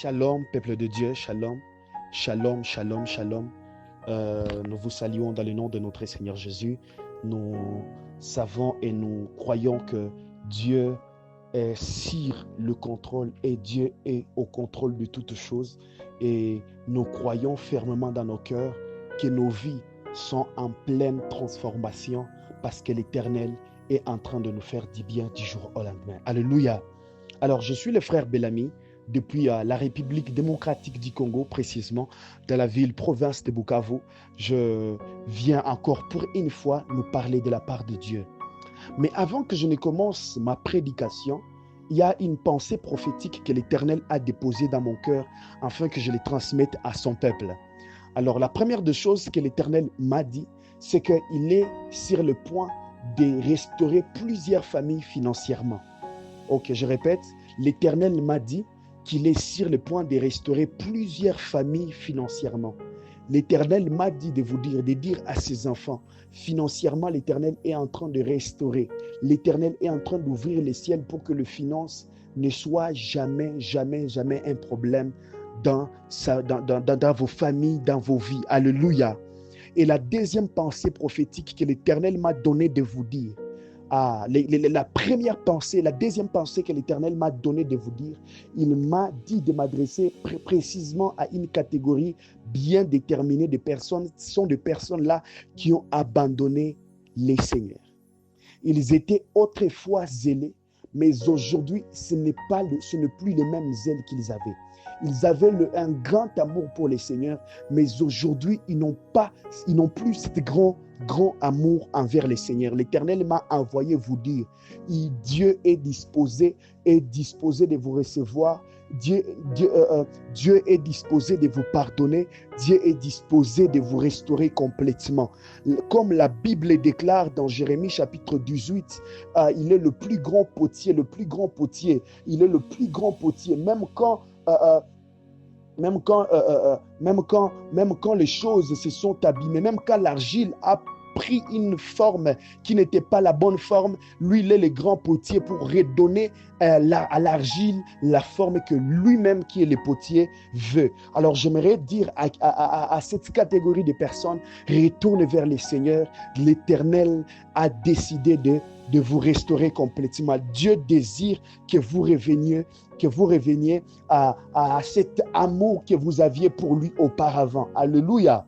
Shalom, peuple de Dieu, shalom, shalom, shalom, shalom. Nous vous saluons dans le nom de notre Seigneur Jésus. Nous savons et nous croyons que Dieu est sur le contrôle et Dieu est au contrôle de toutes choses. Et nous croyons fermement dans nos cœurs que nos vies sont en pleine transformation parce que l'Éternel est en train de nous faire du bien du jour au lendemain. Alléluia. Alors, je suis le frère Bellamy depuis la République démocratique du Congo, précisément dans la ville-province de Bukavu. Je viens encore pour une fois nous parler de la part de Dieu. Mais avant que je ne commence ma prédication, il y a une pensée prophétique que l'Éternel a déposée dans mon cœur afin que je les transmette à son peuple. Alors, la première des choses que l'Éternel m'a dit, c'est qu'il est sur le point de restaurer plusieurs familles financièrement. Ok, je répète, l'Éternel m'a dit qu'il est sur le point de restaurer plusieurs familles financièrement. L'Éternel m'a dit de vous dire, de dire à ses enfants, financièrement, l'Éternel est en train de restaurer. L'Éternel est en train d'ouvrir les ciels pour que le finance ne soit jamais un problème dans vos familles, dans vos vies. Alléluia. Et la deuxième pensée prophétique que l'Éternel m'a donné de vous dire, la première pensée, la deuxième pensée que l'Éternel m'a donné de vous dire, il m'a dit de m'adresser précisément à une catégorie bien déterminée de personnes. Ce sont des personnes-là qui ont abandonné les seigneurs. Ils étaient autrefois zélés, mais aujourd'hui, ce n'est plus les mêmes zèles qu'ils avaient. Ils avaient un grand amour pour les seigneurs, mais aujourd'hui, ils n'ont plus ce grand amour envers les seigneurs. L'Éternel m'a envoyé vous dire, Dieu est disposé de vous recevoir. Dieu est disposé de vous pardonner. Dieu est disposé de vous restaurer complètement. Comme la Bible déclare dans Jérémie chapitre 18, il est le plus grand potier, il est le plus grand potier, même quand les choses se sont abîmées, même quand l'argile a pris une forme qui n'était pas la bonne forme, lui, il est le grand potier pour redonner à l'argile la forme que lui-même, qui est le potier, veut. Alors, j'aimerais dire à cette catégorie de personnes, retourne vers le Seigneur. L'Éternel a décidé de vous restaurer complètement. Dieu désire que vous reveniez à cet amour que vous aviez pour lui auparavant. Alléluia.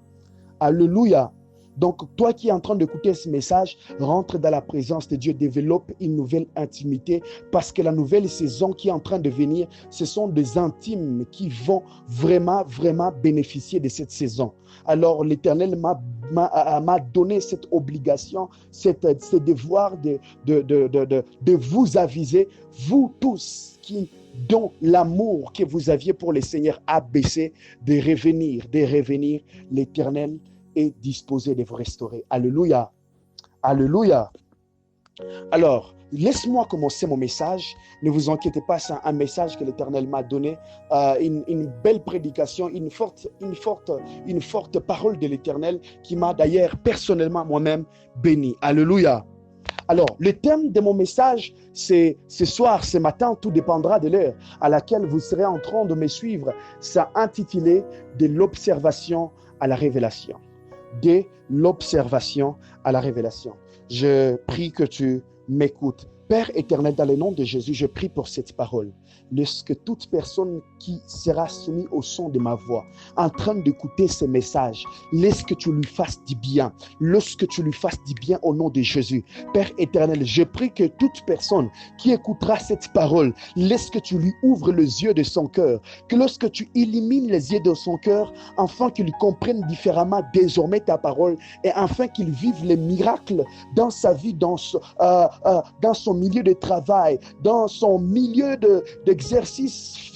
Alléluia. Donc, toi qui es en train d'écouter ce message, rentre dans la présence de Dieu, développe une nouvelle intimité, parce que la nouvelle saison qui est en train de venir, ce sont des intimes qui vont vraiment bénéficier de cette saison. Alors, l'Éternel m'a donné cette obligation, ce devoir de vous aviser, vous tous dont l'amour que vous aviez pour le Seigneur a baissé, de revenir. L'Éternel est disposé de vous restaurer. Alléluia. Alléluia. Alors, laisse-moi commencer mon message. Ne vous inquiétez pas, c'est un message que l'Éternel m'a donné, une belle prédication, une forte parole de l'Éternel qui m'a d'ailleurs personnellement moi-même béni. Alléluia. Alors, le thème de mon message, c'est ce soir, ce matin, tout dépendra de l'heure à laquelle vous serez en train de me suivre. Ça intitulé « De l'observation à la révélation ». De l'observation à la révélation. Je prie que tu m'écoutes. Père éternel, dans le nom de Jésus, je prie pour cette parole. Lorsque toute personne qui sera soumise au son de ma voix, en train d'écouter ce message, laisse que tu lui fasses du bien. Lorsque tu lui fasses du bien au nom de Jésus. Père éternel, je prie que toute personne qui écoutera cette parole, laisse que tu lui ouvres les yeux de son cœur. Que lorsque tu élimines les yeux de son cœur, afin qu'il comprenne différemment désormais ta parole et afin qu'il vive les miracles dans sa vie, dans son milieu de travail, dans son milieu d'exercice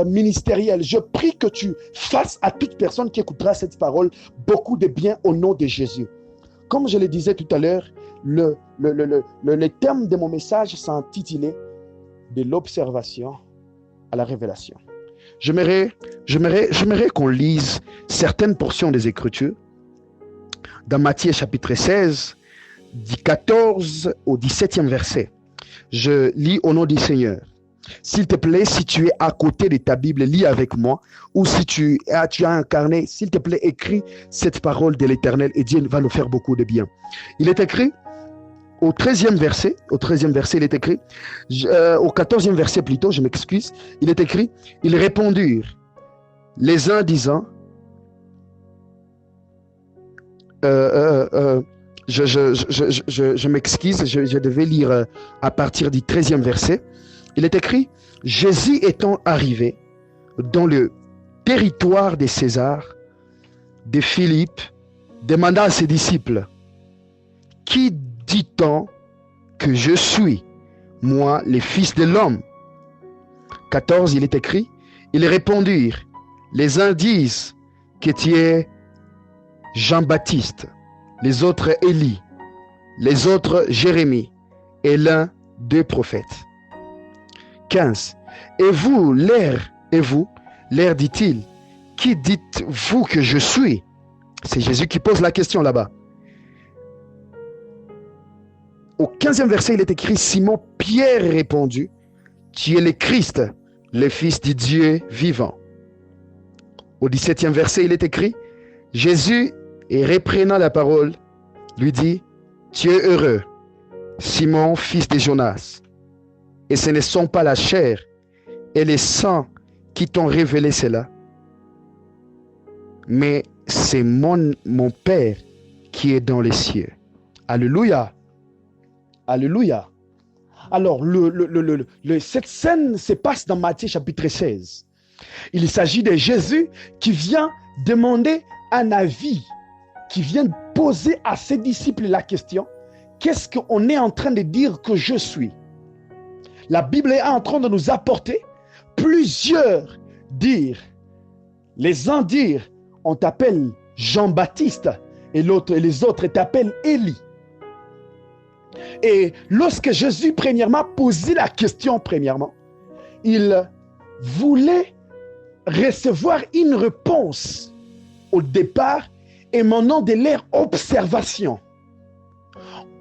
ministériel. Je prie que tu fasses à toute personne qui écoutera cette parole beaucoup de bien au nom de Jésus. Comme je le disais tout à l'heure, le thème de mon message s'intitulait « De l'observation à la révélation ». J'aimerais qu'on lise certaines portions des Écritures dans Matthieu chapitre 16, du 14 au 17e verset. Je lis au nom du Seigneur. S'il te plaît, si tu es à côté de ta Bible, lis avec moi. Ou si tu as un carnet, s'il te plaît, écris cette parole de l'Éternel et Dieu va nous faire beaucoup de bien. Il est écrit au 13e verset, il est écrit, au 14e verset plutôt, je m'excuse, il est écrit, ils répondirent, les uns disant, je m'excuse, je devais lire à partir du 13e verset. Il est écrit, Jésus étant arrivé dans le territoire de César, de Philippe, demanda à ses disciples, qui dit-on que je suis, moi, le Fils de l'homme? 14, il est écrit, ils répondirent, les uns disent que tu es Jean-Baptiste, les autres Élie, les autres Jérémie, et l'un des prophètes. 15. Et vous, l'air dit-il, qui dites-vous que je suis? C'est Jésus qui pose la question là-bas. Au 15e verset, il est écrit, Simon Pierre répondit, tu es le Christ, le Fils du Dieu vivant. Au 17e verset, il est écrit, Jésus, et reprenant la parole, lui dit, tu es heureux, Simon, fils de Jonas, et ce ne sont pas la chair et le sang qui t'ont révélé cela, mais c'est mon Père qui est dans les cieux. Alléluia. Alléluia. Alors, cette scène se passe dans Matthieu chapitre 16. Il s'agit de Jésus qui vient demander un avis, qui vient poser à ses disciples la question, qu'est-ce qu'on est en train de dire que je suis? La Bible est en train de nous apporter plusieurs dires. Les uns dirent, on t'appelle Jean-Baptiste, et les autres t'appellent Élie. Et lorsque Jésus, premièrement, posait la question, il voulait recevoir une réponse au départ émanant de leur observation,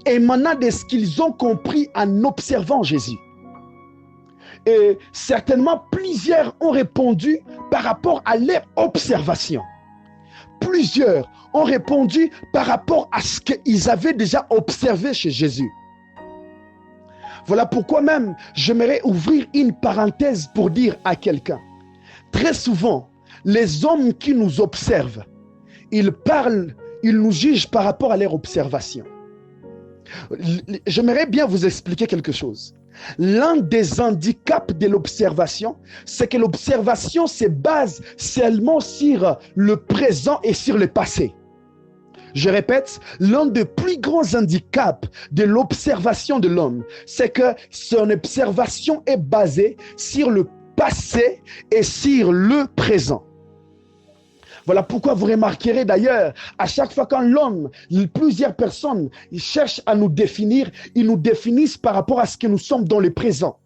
émanant de ce qu'ils ont compris en observant Jésus. Et certainement, plusieurs ont répondu par rapport à leur observation. Plusieurs ont répondu par rapport à ce qu'ils avaient déjà observé chez Jésus. Voilà pourquoi même, j'aimerais ouvrir une parenthèse pour dire à quelqu'un. Très souvent, les hommes qui nous observent, ils parlent, ils nous jugent par rapport à leur observation. J'aimerais bien vous expliquer quelque chose. L'un des handicaps de l'observation, c'est que l'observation se base seulement sur le présent et sur le passé. Je répète, l'un des plus grands handicaps de l'observation de l'homme, c'est que son observation est basée sur le passé et sur le présent. Voilà pourquoi vous remarquerez d'ailleurs, à chaque fois qu'un homme, plusieurs personnes, ils cherchent à nous définir, ils nous définissent par rapport à ce que nous sommes dans le présent.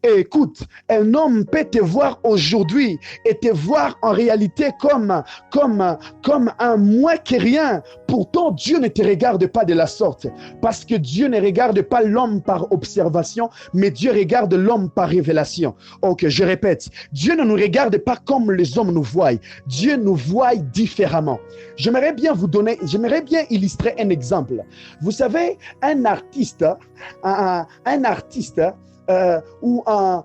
Et écoute, un homme peut te voir aujourd'hui et te voir en réalité comme un moins que rien. Pourtant, Dieu ne te regarde pas de la sorte. Parce que Dieu ne regarde pas l'homme par observation, mais Dieu regarde l'homme par révélation. Ok, je répète, Dieu ne nous regarde pas comme les hommes nous voient. Dieu nous voit différemment. J'aimerais bien illustrer un exemple. Vous savez, un artiste, ou un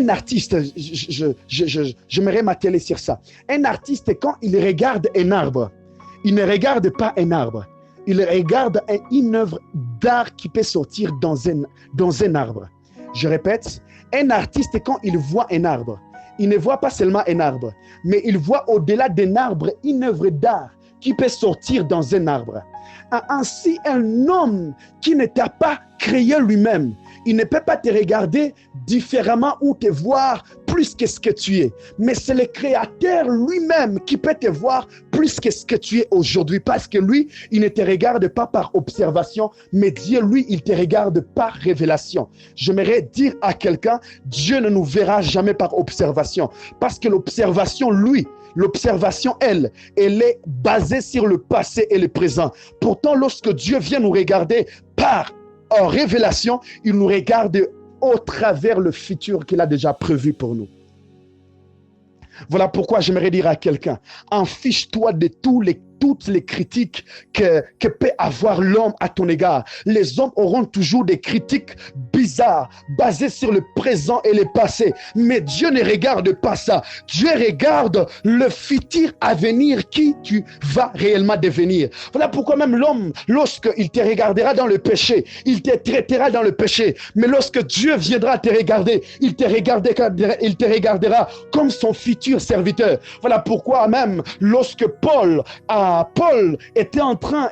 artiste, j'aimerais m'atteler sur ça. Un artiste, quand il regarde un arbre, il ne regarde pas un arbre, il regarde une œuvre d'art qui peut sortir dans un arbre. Je répète, un artiste, quand il voit un arbre, il ne voit pas seulement un arbre, mais il voit au-delà d'un arbre une œuvre d'art qui peut sortir dans un arbre. Ainsi, un homme qui ne t'a pas créé lui-même, il ne peut pas te regarder différemment ou te voir plus que ce que tu es. Mais c'est le Créateur lui-même qui peut te voir plus que ce que tu es aujourd'hui. Parce que lui, il ne te regarde pas par observation, mais Dieu, lui, il te regarde par révélation. J'aimerais dire à quelqu'un, Dieu ne nous verra jamais par observation. Parce que l'observation, l'observation, elle est basée sur le passé et le présent. Pourtant, lorsque Dieu vient nous regarder par révélation, il nous regarde au travers le futur qu'il a déjà prévu pour nous. Voilà pourquoi j'aimerais dire à quelqu'un, fiche-toi de toutes les critiques que peut avoir l'homme à ton égard. Les hommes auront toujours des critiques bizarres, basées sur le présent et le passé. Mais Dieu ne regarde pas ça. Dieu regarde le futur à venir, qui tu vas réellement devenir. Voilà pourquoi même l'homme, lorsqu'il te regardera dans le péché, il te traitera dans le péché. Mais lorsque Dieu viendra te regarder, il te regardera comme son futur serviteur. Voilà pourquoi même lorsque Paul était en train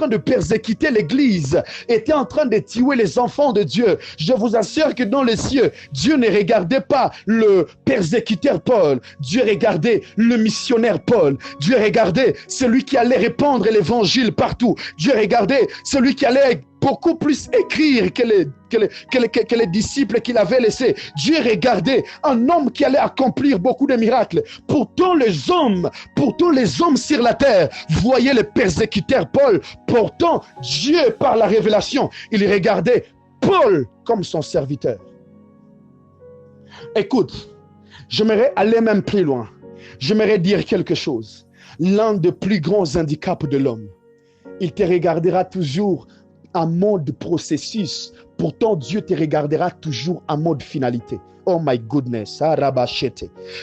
de persécuter l'église, était en train de tuer les enfants de Dieu. Je vous assure que dans les cieux, Dieu ne regardait pas le persécuteur Paul. Dieu regardait le missionnaire Paul. Dieu regardait celui qui allait répandre l'évangile partout. Dieu regardait celui qui allait beaucoup plus écrire que les disciples qu'il avait laissés. Dieu regardait un homme qui allait accomplir beaucoup de miracles. Pourtant les hommes sur la terre voyaient le persécuteur Paul. Pourtant Dieu, par la révélation, il regardait Paul comme son serviteur. Écoute, j'aimerais aller même plus loin. J'aimerais dire quelque chose. L'un des plus grands handicaps de l'homme, il te regardera toujours en mode processus. Pourtant, Dieu te regardera toujours en mode finalité. Oh my goodness,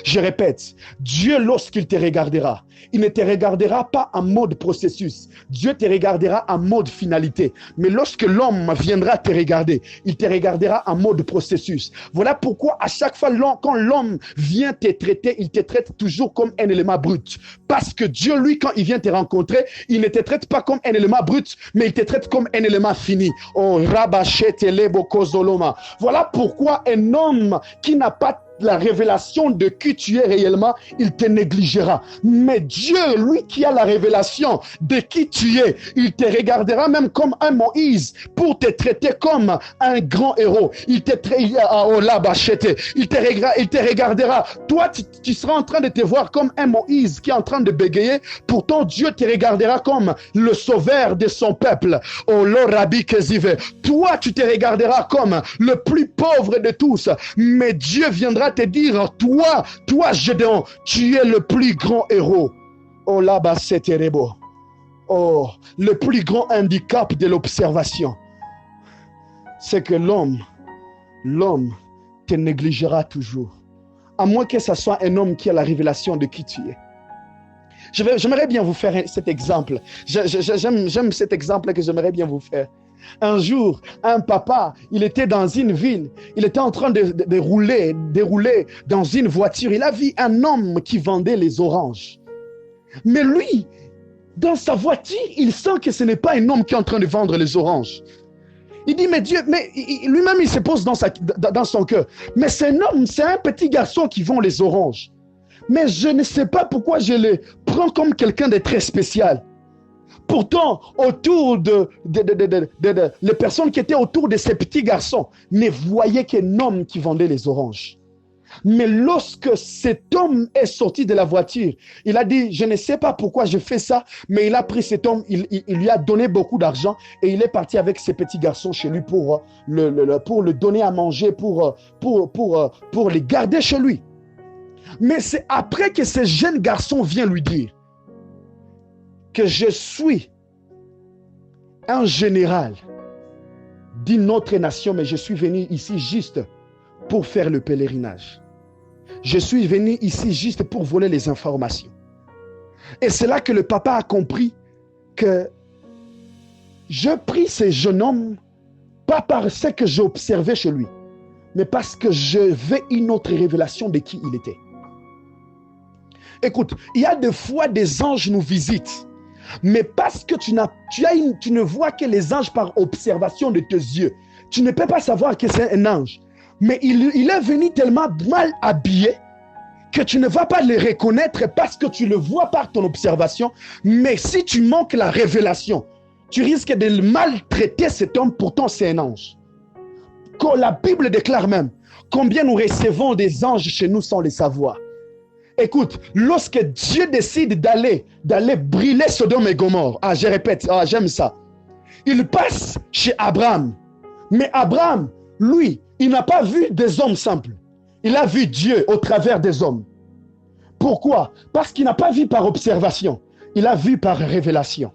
je répète, Dieu, lorsqu'il te regardera, il ne te regardera pas en mode processus. Dieu te regardera en mode finalité. Mais lorsque l'homme viendra te regarder, il te regardera en mode processus. Voilà pourquoi à chaque fois, quand l'homme vient te traiter, il te traite toujours comme un élément brut. Parce que Dieu, lui, quand il vient te rencontrer, il ne te traite pas comme un élément brut, mais il te traite comme un élément fini. Oh, voilà pourquoi un homme qui n'a pas la révélation de qui tu es réellement, il te négligera. Mais Dieu, lui qui a la révélation de qui tu es, il te regardera même comme un Moïse pour te traiter comme un grand héros. Il te regardera. Toi, tu seras en train de te voir comme un Moïse qui est en train de bégayer. Pourtant, Dieu te regardera comme le sauveur de son peuple. Oh, l'Orabi Kezive. Toi, tu te regarderas comme le plus pauvre de tous. Mais Dieu viendra te dire, toi Gédéon, tu es le plus grand héros. Oh là-bas, c'est terrible. Oh, le plus grand handicap de l'observation, c'est que l'homme te négligera toujours. À moins que ce soit un homme qui a la révélation de qui tu es. J'aimerais bien vous faire cet exemple. J'aime cet exemple que j'aimerais bien vous faire. Un jour, un papa, il était dans une ville, il était en train de rouler dans une voiture. Il a vu un homme qui vendait les oranges. Mais lui, dans sa voiture, il sent que ce n'est pas un homme qui est en train de vendre les oranges. Il dit, mais Dieu, mais lui-même, il se pose dans son cœur. Mais c'est un homme, c'est un petit garçon qui vend les oranges. Mais je ne sais pas pourquoi je le prends comme quelqu'un de très spécial. Pourtant, autour les personnes qui étaient autour de ces petits garçons ne voyaient qu'un homme qui vendait les oranges. Mais lorsque cet homme est sorti de la voiture, il a dit, je ne sais pas pourquoi je fais ça, mais il a pris cet homme, il lui a donné beaucoup d'argent et il est parti avec ses petits garçons chez lui pour le donner à manger, pour les garder chez lui. Mais c'est après que ce jeune garçon vient lui dire que je suis un général d'une autre nation, mais je suis venu ici juste pour faire le pèlerinage. Je suis venu ici juste pour voler les informations. Et c'est là que le papa a compris que je pris ce jeune homme pas parce que j'observais chez lui, mais parce que je veux une autre révélation de qui il était. Écoute, il y a des fois des anges nous visitent, mais parce que tu ne vois que les anges par observation de tes yeux, tu ne peux pas savoir que c'est un ange. Mais il est venu tellement mal habillé que tu ne vas pas le reconnaître parce que tu le vois par ton observation. Mais si tu manques la révélation, tu risques de maltraiter cet homme, pourtant c'est un ange. Quand la Bible déclare même combien nous recevons des anges chez nous sans le savoir. Écoute, lorsque Dieu décide d'aller brûler Sodome et Gomorrhe, je répète, j'aime ça. Il passe chez Abraham. Mais Abraham, lui, Il n'a pas vu des hommes simples. Il a vu Dieu au travers des hommes. Pourquoi? Parce qu'il n'a pas vu par observation. Il a vu par révélation.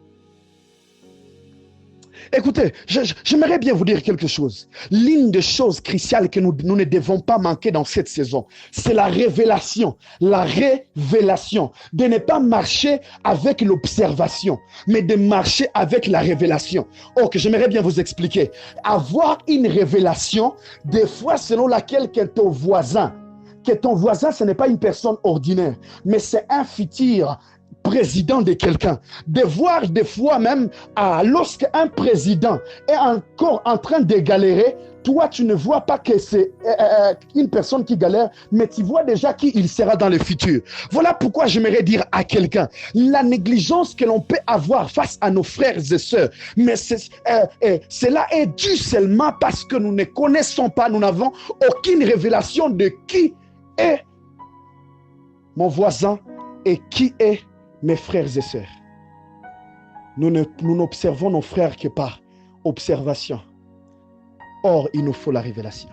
Écoutez, j'aimerais bien vous dire quelque chose. L'une des choses cruciales que nous ne devons pas manquer dans cette saison, c'est la révélation. La révélation. De ne pas marcher avec l'observation, mais de marcher avec la révélation. Ok, j'aimerais bien vous expliquer. Avoir une révélation, des fois selon laquelle que ton voisin, ce n'est pas une personne ordinaire, mais c'est un futur président de quelqu'un, de voir des fois même lorsqu'un président est encore en train de galérer, toi tu ne vois pas que c'est une personne qui galère, mais tu vois déjà qui il sera dans le futur. Voilà pourquoi j'aimerais dire à quelqu'un, la négligence que l'on peut avoir face à nos frères et sœurs, mais cela est dû seulement parce que nous ne connaissons pas, nous n'avons aucune révélation de qui est mon voisin et qui est mes frères et sœurs. Nous n'observons nos frères que par observation. Or, il nous faut la révélation.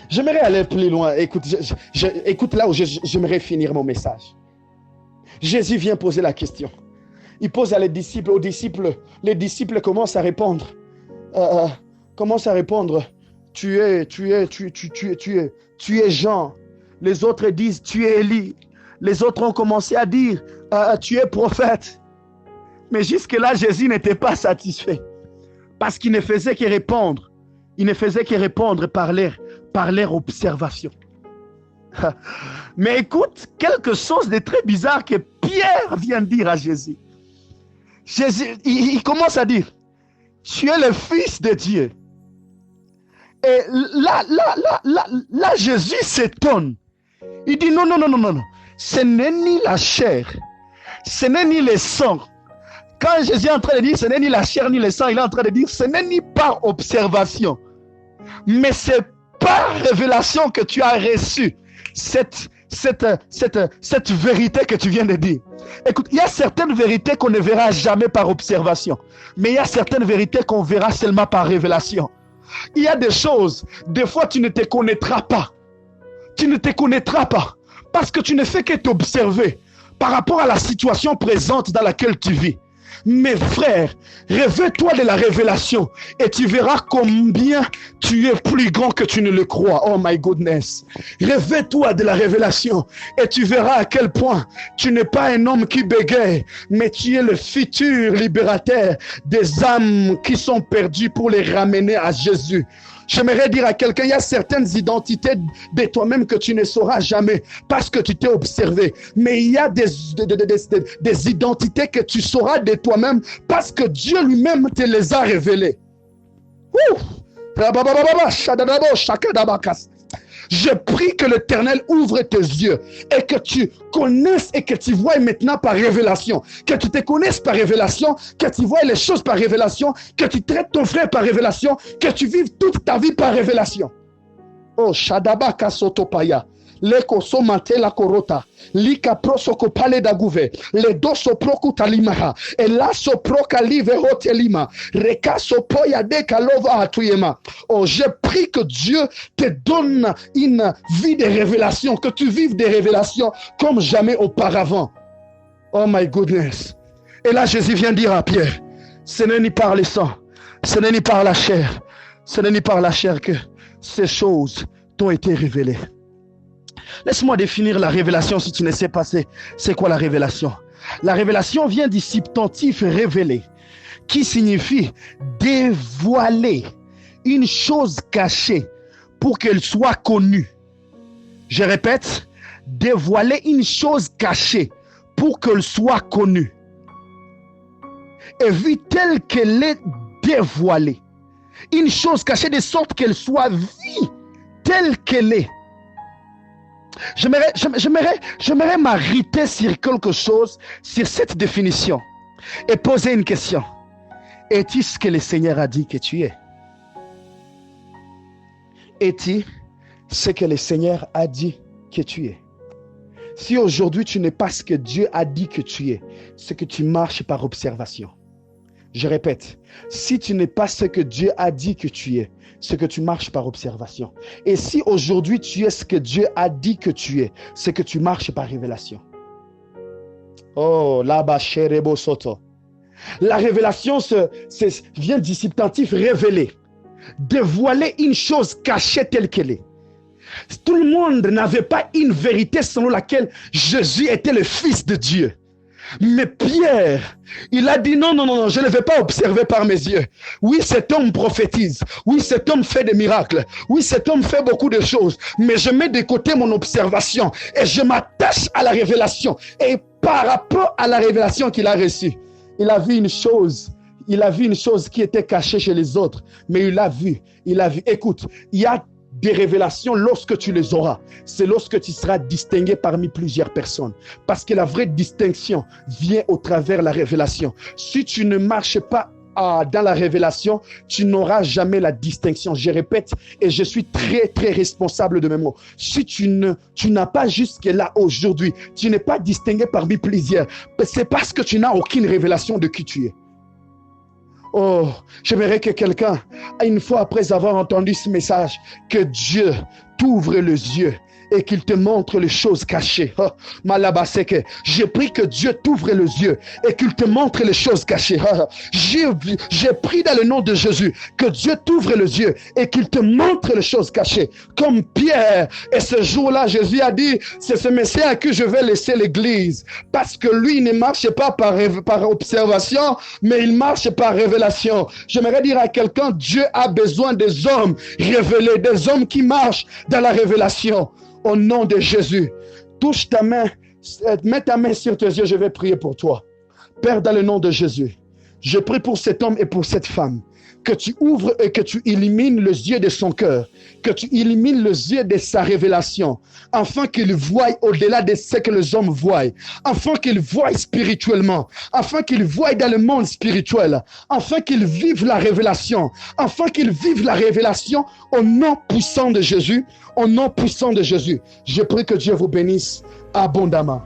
J'aimerais aller plus loin. Écoute, écoute là où j'aimerais finir mon message. Jésus vient poser la question. Il pose aux disciples. Les disciples commencent à répondre. Tu es Jean. Les autres disent, tu es Élie. Les autres ont commencé à dire, tu es prophète. Mais jusque-là, Jésus n'était pas satisfait. Parce qu'il ne faisait que répondre. Il ne faisait que répondre par leur observation. Mais écoute, quelque chose de très bizarre que Pierre vient dire à Jésus. Jésus, il commence à dire, tu es le Fils de Dieu. Et là, Jésus s'étonne. Il dit, non. Ce n'est ni la chair, ce n'est ni le sang. Quand Jésus est en train de dire ce n'est ni la chair ni le sang, il est en train de dire ce n'est ni par observation, mais c'est par révélation que tu as reçu cette vérité que tu viens de dire. Écoute, il y a certaines vérités qu'on ne verra jamais par observation, mais il y a certaines vérités qu'on verra seulement par révélation. Il y a des choses, des fois tu ne te connaîtras pas. Tu ne te connaîtras pas. Parce que tu ne fais que t'observer par rapport à la situation présente dans laquelle tu vis. Mes frères, réveille-toi de la révélation et tu verras combien tu es plus grand que tu ne le crois. Oh my goodness. Réveille-toi de la révélation et tu verras à quel point tu n'es pas un homme qui bégaye, mais tu es le futur libérateur des âmes qui sont perdues pour les ramener à Jésus. J'aimerais dire à quelqu'un, il y a certaines identités de toi-même que tu ne sauras jamais parce que tu t'es observé. Mais il y a des identités que tu sauras de toi-même parce que Dieu lui-même te les a révélées. Je prie que l'Éternel ouvre tes yeux et que tu connaisses et que tu vois maintenant par révélation. Que tu te connaisses par révélation, que tu vois les choses par révélation, que tu traites ton frère par révélation, que tu vives toute ta vie par révélation. Oh, Shadabaka Sotopaya. Leko somante la korota, lika prosoko pale da guve, le doso proku talimaha, e la so proka live hotelima, reka so poya de kalova atuyema. Oh, je prie que Dieu te donne une vie de révélation, que tu vives des révélations comme jamais auparavant. Oh my goodness. Et là, Jésus vient dire à Pierre, ce n'est ni par le sang, ce n'est ni par la chair, ce n'est ni par la chair que ces choses t'ont été révélées. Laisse-moi définir la révélation si tu ne sais pas c'est quoi la révélation. La révélation vient du substantif révéler, qui signifie dévoiler une chose cachée pour qu'elle soit connue. Je répète, dévoiler une chose cachée pour qu'elle soit connue. Et vue telle qu'elle est dévoilée. Une chose cachée de sorte qu'elle soit vue telle qu'elle est. J'aimerais m'arrêter sur quelque chose, sur cette définition et poser une question. Es-tu ce que le Seigneur a dit que tu es? Es-tu ce que le Seigneur a dit que tu es? Si aujourd'hui tu n'es pas ce que Dieu a dit que tu es, c'est que tu marches par observation. Je répète, si tu n'es pas ce que Dieu a dit que tu es, c'est que tu marches par observation. Et si aujourd'hui tu es ce que Dieu a dit que tu es, c'est que tu marches par révélation. Oh, là-bas, Sherebo Soto. La révélation vient du substantif révéler, dévoiler une chose cachée telle qu'elle est. Tout le monde n'avait pas une vérité selon laquelle Jésus était le Fils de Dieu. Mais Pierre, il a dit non, je ne vais pas observer par mes yeux. Oui, cet homme prophétise. Oui, cet homme fait des miracles. Oui, cet homme fait beaucoup de choses. Mais je mets de côté mon observation et je m'attache à la révélation. Et par rapport à la révélation qu'il a reçue, il a vu une chose. Il a vu une chose qui était cachée chez les autres. Mais il a vu. Écoute, il y a des révélations lorsque tu les auras. C'est lorsque tu seras distingué parmi plusieurs personnes. Parce que la vraie distinction vient au travers de la révélation. Si tu ne marches pas dans la révélation, tu n'auras jamais la distinction. Je répète, et je suis très, très responsable de mes mots. Si tu n'as pas jusque-là aujourd'hui, tu n'es pas distingué parmi plusieurs, c'est parce que tu n'as aucune révélation de qui tu es. Oh, j'aimerais que quelqu'un, une fois après avoir entendu ce message, que Dieu t'ouvre les yeux et qu'il te montre les choses cachées. Oh, Malabaseke, j'ai pris que Dieu t'ouvre les yeux et qu'il te montre les choses cachées. Oh, j'ai pris dans le nom de Jésus que Dieu t'ouvre les yeux et qu'il te montre les choses cachées. Comme Pierre, et ce jour-là, Jésus a dit, c'est ce Messie à qui je vais laisser l'église. Parce que lui ne marche pas par observation, mais il marche par révélation. J'aimerais dire à quelqu'un, Dieu a besoin des hommes révélés, des hommes qui marchent dans la révélation. Au nom de Jésus, touche ta main, mets ta main sur tes yeux, je vais prier pour toi. Père, dans le nom de Jésus, je prie pour cet homme et pour cette femme, que tu ouvres et que tu illumines les yeux de son cœur, que tu illumines les yeux de sa révélation, afin qu'il voie au-delà de ce que les hommes voient, afin qu'il voie spirituellement, afin qu'il voie dans le monde spirituel, afin qu'il vive la révélation, afin qu'il vive la révélation au nom puissant de Jésus, au nom puissant de Jésus. Je prie que Dieu vous bénisse abondamment.